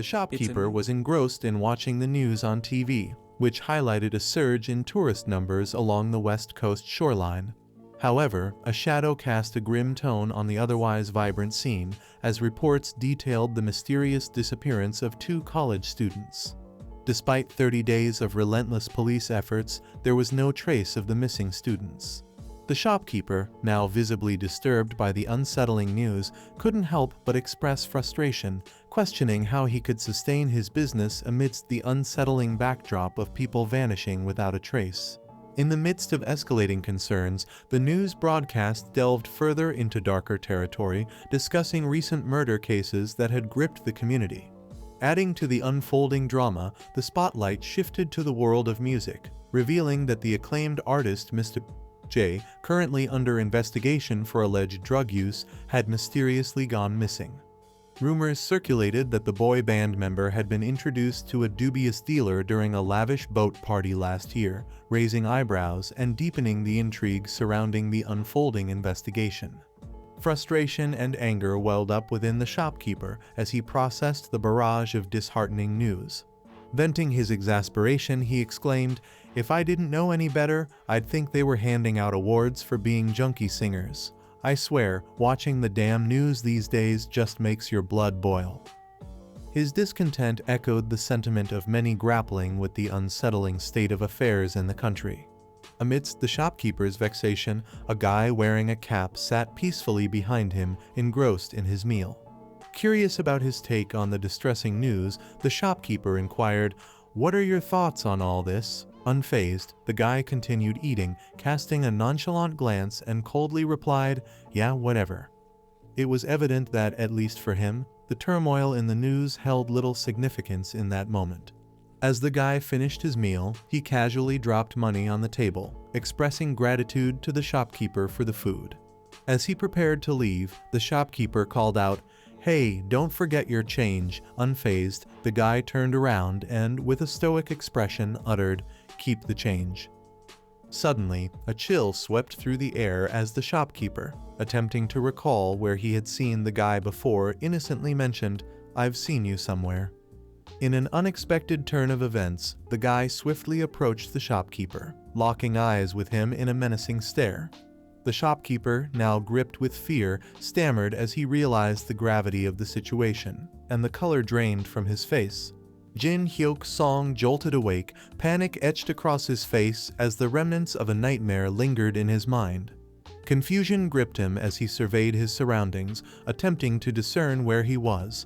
The shopkeeper was engrossed in watching the news on TV, which highlighted a surge in tourist numbers along the west coast shoreline. However, a shadow cast a grim tone on the otherwise vibrant scene, as reports detailed the mysterious disappearance of 2 college students. Despite 30 days of relentless police efforts, there was no trace of the missing students. The shopkeeper, now visibly disturbed by the unsettling news, couldn't help but express frustration, questioning how he could sustain his business amidst the unsettling backdrop of people vanishing without a trace. In the midst of escalating concerns, the news broadcast delved further into darker territory, discussing recent murder cases that had gripped the community. Adding to the unfolding drama, the spotlight shifted to the world of music, revealing that the acclaimed artist Mr. J, currently under investigation for alleged drug use, had mysteriously gone missing. Rumors circulated that the boy band member had been introduced to a dubious dealer during a lavish boat party last year, raising eyebrows and deepening the intrigue surrounding the unfolding investigation. Frustration and anger welled up within the shopkeeper as he processed the barrage of disheartening news. Venting his exasperation, he exclaimed, "If I didn't know any better, I'd think they were handing out awards for being junkie singers. I swear, watching the damn news these days just makes your blood boil." His discontent echoed the sentiment of many grappling with the unsettling state of affairs in the country. Amidst the shopkeeper's vexation, a guy wearing a cap sat peacefully behind him, engrossed in his meal. Curious about his take on the distressing news, the shopkeeper inquired, "What are your thoughts on all this?" Unfazed, the guy continued eating, casting a nonchalant glance and coldly replied, "Yeah, whatever." It was evident that, at least for him, the turmoil in the news held little significance in that moment. As the guy finished his meal, he casually dropped money on the table, expressing gratitude to the shopkeeper for the food. As he prepared to leave, the shopkeeper called out, "Hey, don't forget your change." Unfazed, the guy turned around and, with a stoic expression, uttered, "Keep the change." Suddenly, a chill swept through the air as the shopkeeper, attempting to recall where he had seen the guy before, innocently mentioned, "I've seen you somewhere." In an unexpected turn of events, the guy swiftly approached the shopkeeper, locking eyes with him in a menacing stare. The shopkeeper, now gripped with fear, stammered as he realized the gravity of the situation, and the color drained from his face. Jin Hyuk Song jolted awake, panic etched across his face as the remnants of a nightmare lingered in his mind. Confusion gripped him as he surveyed his surroundings, attempting to discern where he was.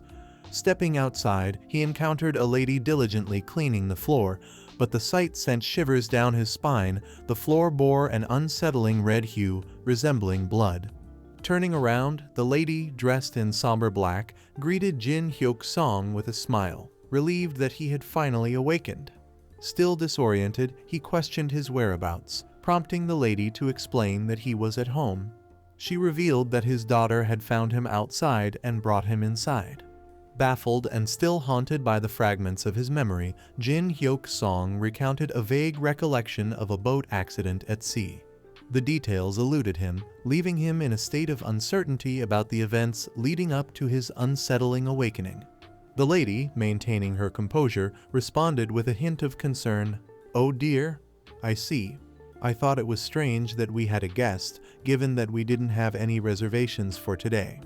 Stepping outside, he encountered a lady diligently cleaning the floor, but the sight sent shivers down his spine. The floor bore an unsettling red hue, resembling blood. Turning around, the lady, dressed in somber black, greeted Jin Hyuk Song with a smile, relieved that he had finally awakened. Still disoriented, he questioned his whereabouts, prompting the lady to explain that he was at home. She revealed that his daughter had found him outside and brought him inside. Baffled and still haunted by the fragments of his memory, Jin Hyuk Song recounted a vague recollection of a boat accident at sea. The details eluded him, leaving him in a state of uncertainty about the events leading up to his unsettling awakening. The lady, maintaining her composure, responded with a hint of concern, "Oh dear, I see. I thought it was strange that we had a guest, given that we didn't have any reservations for today."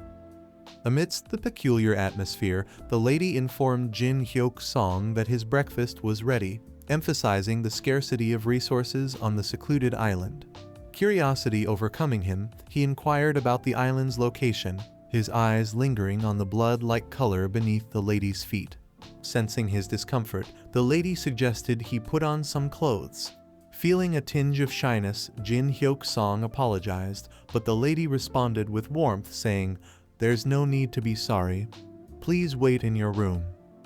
Amidst the peculiar atmosphere, the lady informed Jin Hyuk Song that his breakfast was ready, emphasizing the scarcity of resources on the secluded island. Curiosity overcoming him, he inquired about the island's location, his eyes lingering on the blood-like color beneath the lady's feet. Sensing his discomfort, the lady suggested he put on some clothes. Feeling a tinge of shyness, Jin Hyuk Song apologized, but the lady responded with warmth, saying, "There's no need to be sorry. Please wait in your room.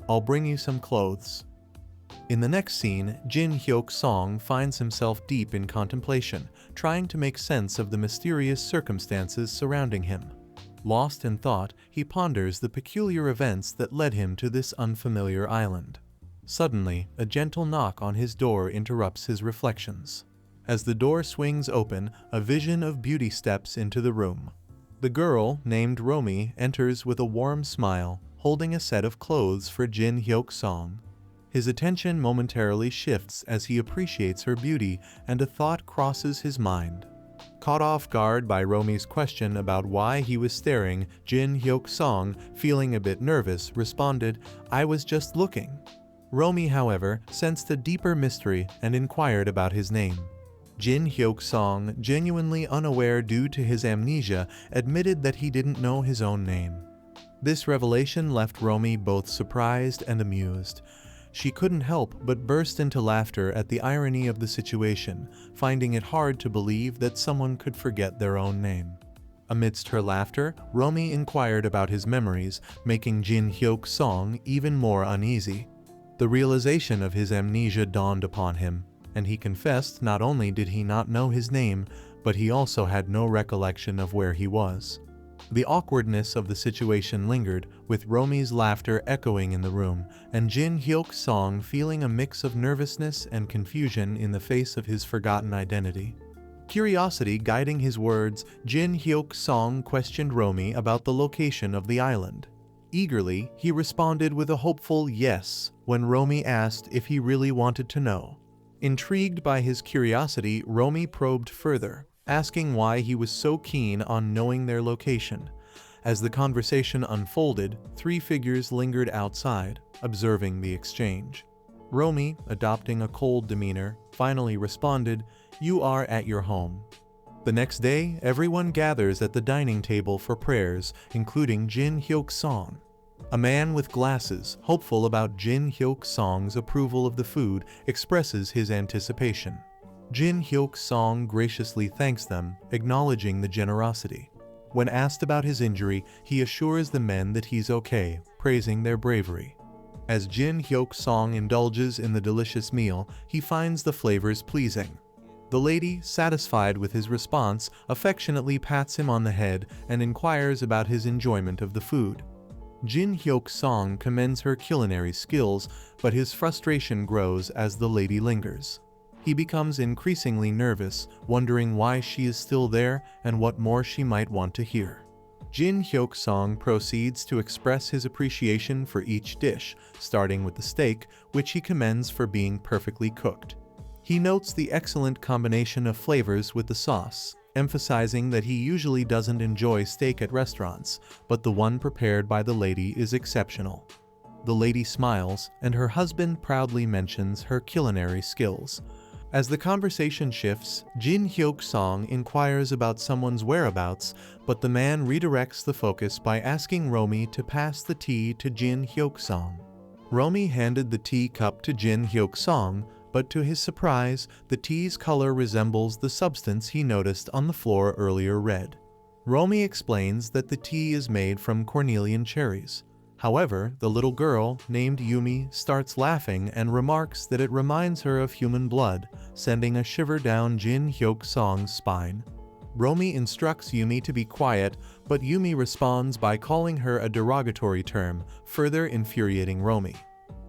I'll bring you some clothes." In the next scene, Jin Hyuk Song finds himself deep in contemplation, trying to make sense of the mysterious circumstances surrounding him. Lost in thought, he ponders the peculiar events that led him to this unfamiliar island. Suddenly, a gentle knock on his door interrupts his reflections. As the door swings open, a vision of beauty steps into the room. The girl, named Romy, enters with a warm smile, holding a set of clothes for Jin Hyuk-song. His attention momentarily shifts as he appreciates her beauty, and a thought crosses his mind. Caught off guard by Romi's question about why he was staring, Jin Hyuk-song, feeling a bit nervous, responded, "I was just looking." Romi, however, sensed a deeper mystery and inquired about his name. Jin Hyuk-song, genuinely unaware due to his amnesia, admitted that he didn't know his own name. This revelation left Romi both surprised and amused. She couldn't help but burst into laughter at the irony of the situation, finding it hard to believe that someone could forget their own name. Amidst her laughter, Romi inquired about his memories, making Jin Hyuk-song even more uneasy. The realization of his amnesia dawned upon him, and he confessed not only did he not know his name, but he also had no recollection of where he was. The awkwardness of the situation lingered, with Romi's laughter echoing in the room, and Jin Hyuk-song feeling a mix of nervousness and confusion in the face of his forgotten identity. Curiosity guiding his words, Jin Hyuk-song questioned Romi about the location of the island. Eagerly, he responded with a hopeful yes when Romi asked if he really wanted to know. Intrigued by his curiosity, Romi probed further, asking why he was so keen on knowing their location. As the conversation unfolded, three figures lingered outside, observing the exchange. Romi, adopting a cold demeanor, finally responded, "You are at your home." The next day, everyone gathers at the dining table for prayers, including Jin Hyuk-song. A man with glasses, hopeful about Jin Hyuk-song's approval of the food, expresses his anticipation. Jin Hyuk-song graciously thanks them, acknowledging the generosity. When asked about his injury, he assures the men that he's okay, praising their bravery. As Jin Hyuk-song indulges in the delicious meal, he finds the flavors pleasing. The lady, satisfied with his response, affectionately pats him on the head and inquires about his enjoyment of the food. Jin Hyuk-song commends her culinary skills, but his frustration grows as the lady lingers. He becomes increasingly nervous, wondering why she is still there and what more she might want to hear. Jin Hyuk-song proceeds to express his appreciation for each dish, starting with the steak, which he commends for being perfectly cooked. He notes the excellent combination of flavors with the sauce, emphasizing that he usually doesn't enjoy steak at restaurants, but the one prepared by the lady is exceptional. The lady smiles, and her husband proudly mentions her culinary skills. As the conversation shifts, Jin Hyuk-song inquires about someone's whereabouts, but the man redirects the focus by asking Romi to pass the tea to Jin Hyuk-song. Romi handed the tea cup to Jin Hyuk-song, but to his surprise, the tea's color resembles the substance he noticed on the floor earlier red. Romi explains that the tea is made from cornelian cherries. However, the little girl, named Yumi, starts laughing and remarks that it reminds her of human blood, sending a shiver down Jin Hyuk-song's spine. Romi instructs Yumi to be quiet, but Yumi responds by calling her a derogatory term, further infuriating Romi.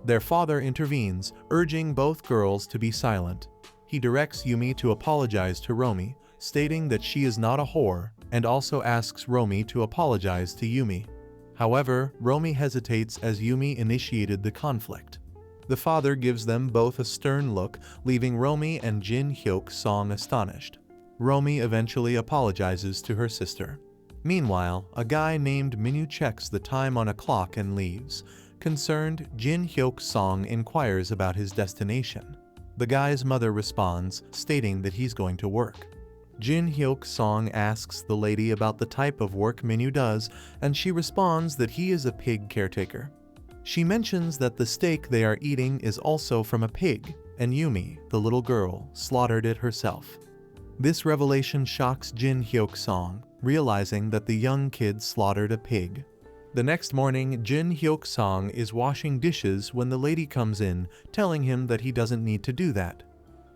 Their father intervenes, urging both girls to be silent. He directs Yumi to apologize to Romi, stating that she is not a whore, and also asks Romi to apologize to Yumi. However, Romi hesitates as Yumi initiated the conflict. The father gives them both a stern look, leaving Romi and Jin Hyuk-song astonished. Romi eventually apologizes to her sister. Meanwhile, a guy named Minu checks the time on a clock and leaves. Concerned, Jin Hyuk-song inquires about his destination. The guy's mother responds, stating that he's going to work. Jin Hyuk-song asks the lady about the type of work Minu does, and she responds that he is a pig caretaker. She mentions that the steak they are eating is also from a pig, and Yumi, the little girl, slaughtered it herself. This revelation shocks Jin Hyuk-song, realizing that the young kid slaughtered a pig. The next morning, Jin Hyuk-song is washing dishes when the lady comes in, telling him that he doesn't need to do that.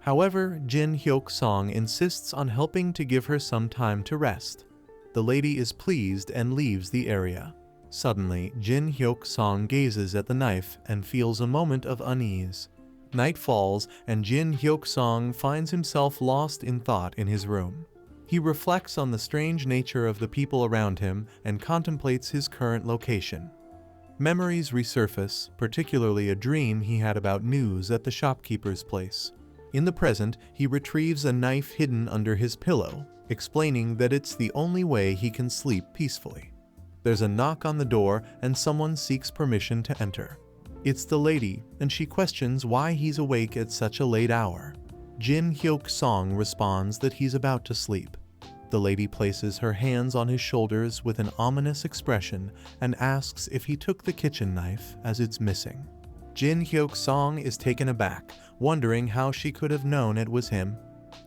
However, Jin Hyuk-song insists on helping to give her some time to rest. The lady is pleased and leaves the area. Suddenly, Jin Hyuk-song gazes at the knife and feels a moment of unease. Night falls, and Jin Hyuk-song finds himself lost in thought in his room. He reflects on the strange nature of the people around him and contemplates his current location. Memories resurface, particularly a dream he had about news at the shopkeeper's place. In the present, he retrieves a knife hidden under his pillow, explaining that it's the only way he can sleep peacefully. There's a knock on the door and someone seeks permission to enter. It's the lady, and she questions why he's awake at such a late hour. Jin Hyuk-song responds that he's about to sleep. The lady places her hands on his shoulders with an ominous expression and asks if he took the kitchen knife as it's missing. Jin Hyuk-song is taken aback, wondering how she could have known it was him.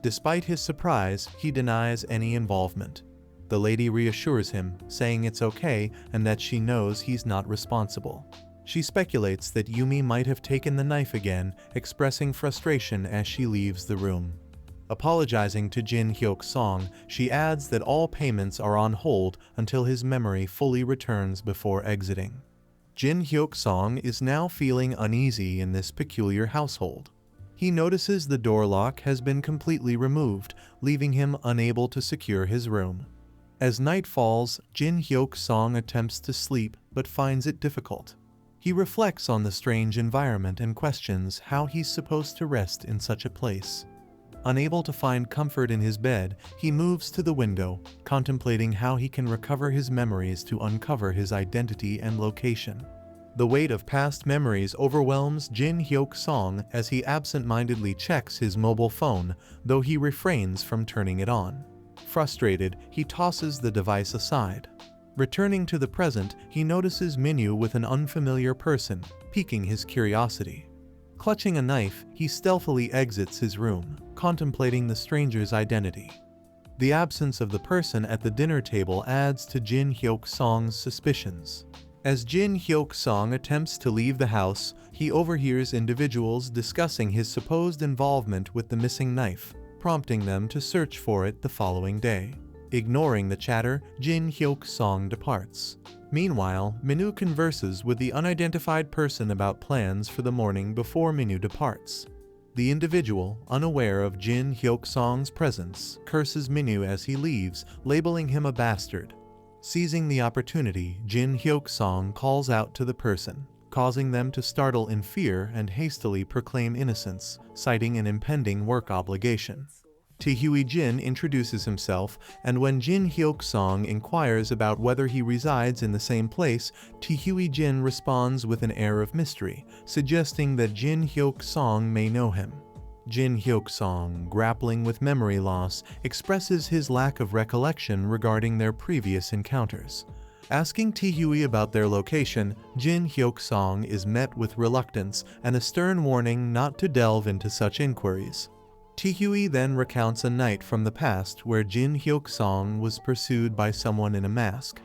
Despite his surprise, he denies any involvement. The lady reassures him, saying it's okay and that she knows he's not responsible. She speculates that Yumi might have taken the knife again, expressing frustration as she leaves the room. Apologizing to Jin Hyuk-song, she adds that all payments are on hold until his memory fully returns before exiting. Jin Hyuk-song is now feeling uneasy in this peculiar household. He notices the door lock has been completely removed, leaving him unable to secure his room. As night falls, Jin Hyuk-song attempts to sleep but finds it difficult. He reflects on the strange environment and questions how he's supposed to rest in such a place. Unable to find comfort in his bed, he moves to the window, contemplating how he can recover his memories to uncover his identity and location. The weight of past memories overwhelms Jin Hyuk-song as he absent-mindedly checks his mobile phone, though he refrains from turning it on. Frustrated, he tosses the device aside. Returning to the present, he notices Minyu with an unfamiliar person, piquing his curiosity. Clutching a knife, he stealthily exits his room, contemplating the stranger's identity. The absence of the person at the dinner table adds to Jin Hyuk-song's suspicions. As Jin Hyuk-song attempts to leave the house, he overhears individuals discussing his supposed involvement with the missing knife, prompting them to search for it the following day. Ignoring the chatter, Jin Hyuk-song departs. Meanwhile, Minyu converses with the unidentified person about plans for the morning before Minyu departs. The individual, unaware of Jin Hyuk-song's presence, curses Minyu as he leaves, labeling him a bastard. Seizing the opportunity, Jin Hyuk-song calls out to the person, causing them to startle in fear and hastily proclaim innocence, citing an impending work obligation. Taehyui Jin introduces himself, and when Jin Hyuk-song inquires about whether he resides in the same place, Taehyui Jin responds with an air of mystery, suggesting that Jin Hyuk-song may know him. Jin Hyuk-song, grappling with memory loss, expresses his lack of recollection regarding their previous encounters. Asking Taehyui about their location, Jin Hyuk-song is met with reluctance and a stern warning not to delve into such inquiries. Taehyui then recounts a night from the past where Jin Hyuk-song was pursued by someone in a mask.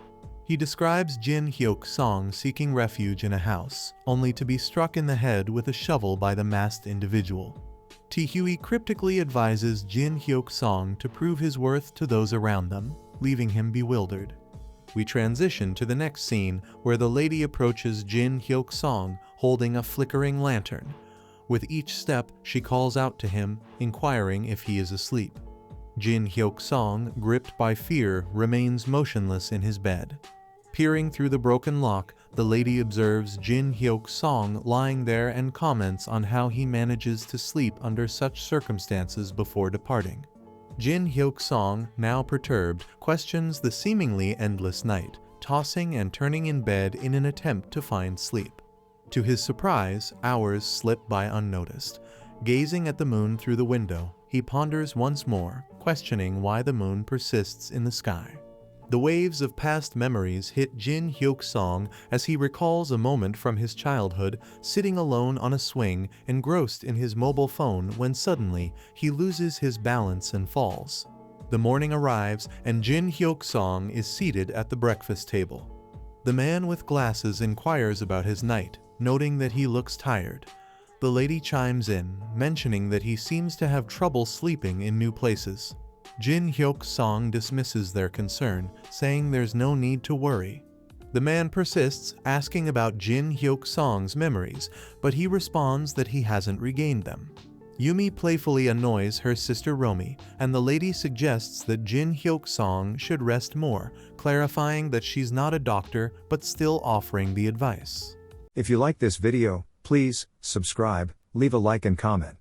He describes Jin Hyuk-song seeking refuge in a house, only to be struck in the head with a shovel by the masked individual. Taehyui cryptically advises Jin Hyuk-song to prove his worth to those around them, leaving him bewildered. We transition to the next scene where the lady approaches Jin Hyuk-song holding a flickering lantern. With each step, she calls out to him, inquiring if he is asleep. Jin Hyuk-song, gripped by fear, remains motionless in his bed. Peering through the broken lock, the lady observes Jin Hyuk-song lying there and comments on how he manages to sleep under such circumstances before departing. Jin Hyuk-song, now perturbed, questions the seemingly endless night, tossing and turning in bed in an attempt to find sleep. To his surprise, hours slip by unnoticed. Gazing at the moon through the window, he ponders once more, questioning why the moon persists in the sky. The waves of past memories hit Jin Hyuk-song as he recalls a moment from his childhood, sitting alone on a swing, engrossed in his mobile phone when suddenly he loses his balance and falls. The morning arrives and Jin Hyuk-song is seated at the breakfast table. The man with glasses inquires about his night, noting that he looks tired. The lady chimes in, mentioning that he seems to have trouble sleeping in new places. Jin Hyuk-song dismisses their concern, saying there's no need to worry. The man persists, asking about Jin Hyuk-song's memories, but he responds that he hasn't regained them. Yumi playfully annoys her sister Romi, and the lady suggests that Jin Hyuk-song should rest more, clarifying that she's not a doctor but still offering the advice. If you like this video, please subscribe, leave a like and comment.